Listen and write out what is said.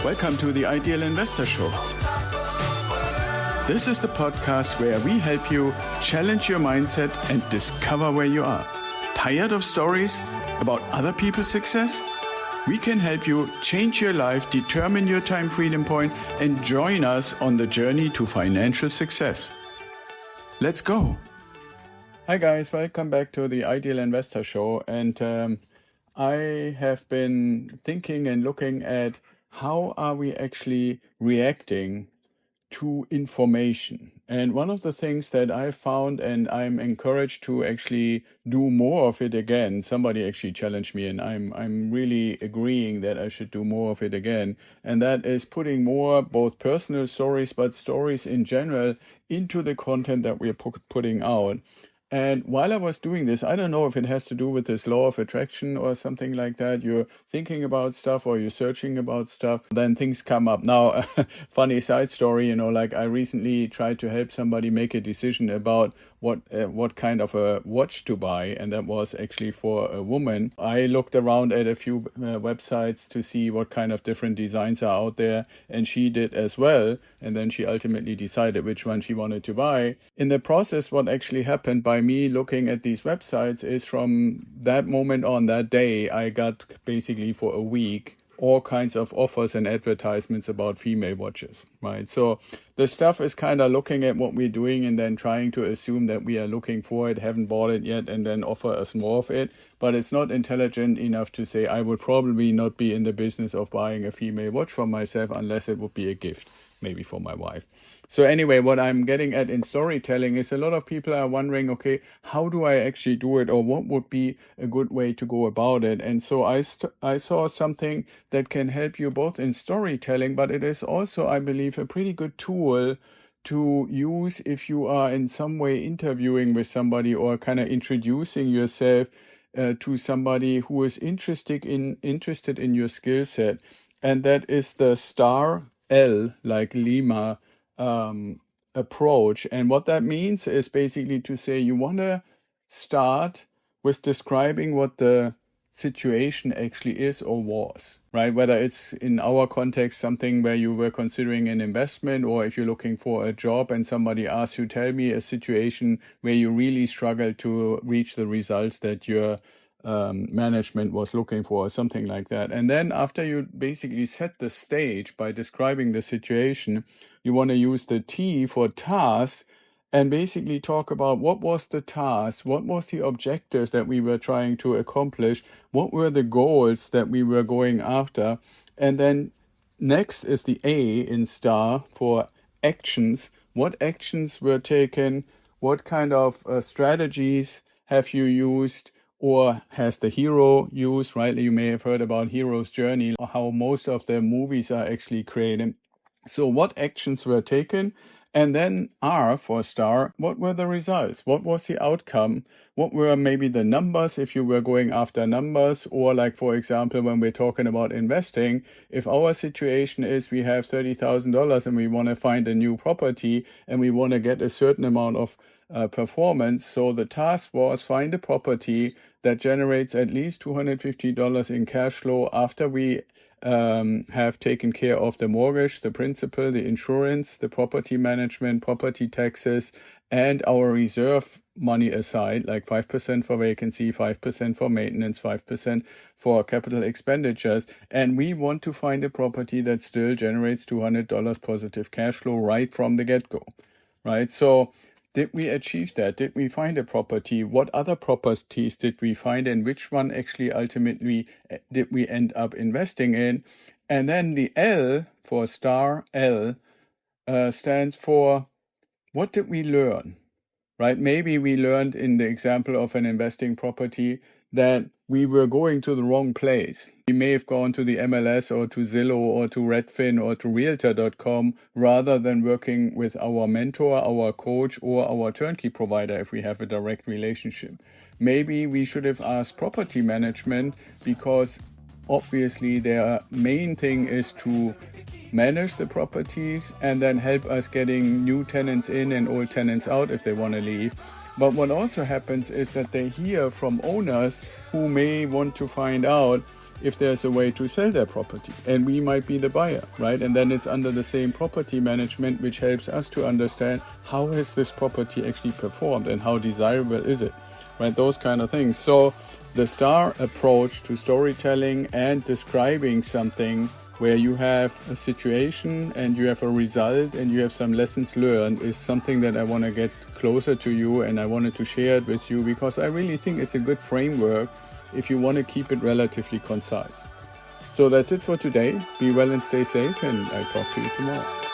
Welcome to the Ideal Investor Show. This is the podcast where we help you challenge your mindset and discover where you are. Tired of stories about other people's success? We can help you change your life, determine your time freedom point, and join us on the journey to financial success. Let's go. Hi guys, welcome back to the Ideal Investor Show. And I have been thinking and looking at how are we actually reacting to information. And one of the things that I found, and I'm encouraged to actually do more of it again, somebody actually challenged me, and I'm really agreeing that I should do more of it again, and that is putting more both personal stories, but stories in general, into the content that we're putting out. And while I was doing this, I don't know if it has to do with this law of attraction or something like that. You're thinking about stuff or you're searching about stuff, then things come up. Now, funny side story, like I recently tried to help somebody make a decision about what kind of a watch to buy, and that was actually for a woman. I looked around at a few websites to see what kind of different designs are out there, and she did as well, and then she ultimately decided which one she wanted to buy. In the process, what actually happened by me looking at these websites is from that moment on, that day, I got basically for a week all kinds of offers and advertisements about female watches, right? So the stuff is kind of looking at what we're doing and then trying to assume that we are looking for it, haven't bought it yet, and then offer us more of it. But it's not intelligent enough to say, I would probably not be in the business of buying a female watch for myself unless it would be a gift, maybe for my wife. So anyway, what I'm getting at in storytelling is a lot of people are wondering, okay, how do I actually do it, or what would be a good way to go about it? And so I saw something that can help you both in storytelling, but it is also, I believe, a pretty good tool to use if you are in some way interviewing with somebody or kind of introducing yourself to somebody who is interested in your skill set. And that is the STARL, like Lima, approach. And what that means is basically to say you want to start with describing what the situation actually is or was, right? Whether it's in our context something where you were considering an investment, or if you're looking for a job and somebody asks you, tell me a situation where you really struggled to reach the results that your management was looking for, or something like that. And then after you basically set the stage by describing the situation, you want to use the T for task and basically talk about what was the task, what was the objective that we were trying to accomplish, what were the goals that we were going after. And then next is the A in STAR for actions. What actions were taken? What kind of strategies have you used? Or has the hero used, right? You may have heard about Hero's Journey, or how most of the movies are actually created. So what actions were taken? And then R for STAR, what were the results? What was the outcome? What were maybe the numbers if you were going after numbers? Or like, for example, when we're talking about investing, if our situation is we have $30,000 and we want to find a new property and we want to get a certain amount of performance. So the task was find a property that generates at least $250 in cash flow after we have taken care of the mortgage, the principal, the insurance, the property management, property taxes, and our reserve money aside, like 5% for vacancy, 5% for maintenance, 5% for capital expenditures. And we want to find a property that still generates $200 positive cash flow right from the get-go, right? So did we achieve that? Did we find a property? What other properties did we find, and which one actually ultimately did we end up investing in? And then the L for STAR L stands for what did we learn, right? Maybe we learned in the example of an investing property that we were going to the wrong place. We may have gone to the MLS or to Zillow or to Redfin or to Realtor.com rather than working with our mentor, our coach, or our turnkey provider if we have a direct relationship. Maybe we should have asked property management, because obviously their main thing is to manage the properties and then help us getting new tenants in and old tenants out if they want to leave. But what also happens is that they hear from owners who may want to find out if there's a way to sell their property, and we might be the buyer, right? And then it's under the same property management, which helps us to understand how has this property actually performed and how desirable is it, right? Those kind of things. So the STAR approach to storytelling and describing something where you have a situation and you have a result and you have some lessons learned is something that I want to get closer to you, and I wanted to share it with you because I really think it's a good framework if you want to keep it relatively concise. So that's it for today. Be well and stay safe, and I'll talk to you tomorrow.